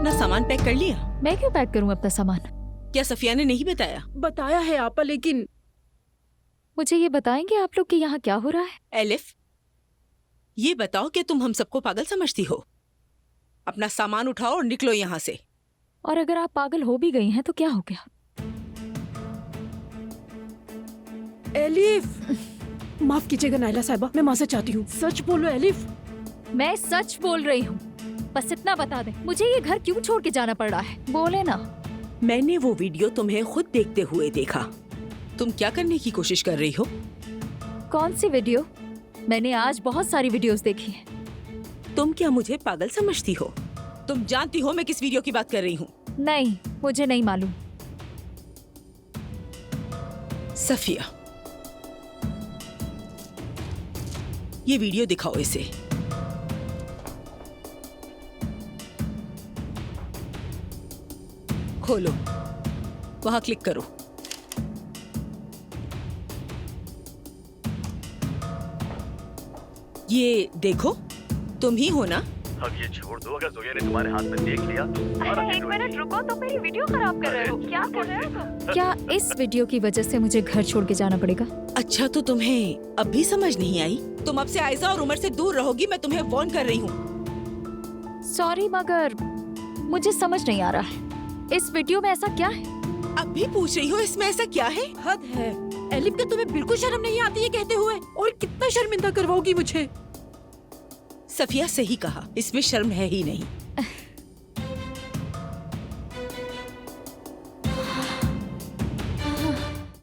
अपना सामान पैक कर लिया? मैं क्यों पैक करूं अपना सामान? क्या सफिया ने नहीं बताया? बताया है आपा, लेकिन मुझे ये बताएंगे आप लोग कि यहाँ क्या हो रहा है? एलिफ, ये बताओ कि तुम हम सबको पागल समझती हो? अपना सामान उठाओ और निकलो यहाँ से। और अगर आप पागल हो भी गई हैं तो क्या हो गया? एलिफ, माफ कीजिएगा नाइला साहिबा, मैं मां से चाहती हूँ, सच बोलो एलिफ। मैं सच बोल रही हूँ, बस इतना बता दे मुझे ये घर क्यों छोड़ के जाना पड़ रहा है? बोले ना। मैंने वो वीडियो तुम्हें खुद देखते हुए देखा। तुम क्या करने की कोशिश कर रही हो? कौन सी वीडियो? मैंने आज बहुत सारी वीडियोस देखी हैं। तुम क्या मुझे पागल समझती हो? तुम जानती हो मैं किस वीडियो की बात कर रही हूँ? नहीं, मुझे नहीं मालूम। सफिया, ये वीडियो दिखाओ इसे। खोलो, वहां क्लिक करो। ये देखो, तुम ही हो ना? अब ये छोड़ दो, अगर जोया ने तुम्हारे हाथ में देख लिया तो एक मिनट रुको, तुम मेरी वीडियो खराब कर रहे हो। क्या कर रहे हो तुम? क्या इस वीडियो की वजह से मुझे घर छोड़ के जाना पड़ेगा? अच्छा, तो तुम्हें अब भी समझ नहीं आई? तुम अब से आयजा और उमर से दूर रहोगी, मैं तुम्हें वार्न कर रही हूँ। सॉरी, मगर मुझे समझ नहीं आ रहा है इस वीडियो में ऐसा क्या है? अब भी पूछ रही हो इसमें ऐसा क्या है? हद है एलिफ, क्या तुम्हें बिल्कुल शर्म नहीं आती है कहते हुए? और कितना शर्मिंदा करवाओगी मुझे। सफिया सही कहा, इसमें शर्म है ही नहीं।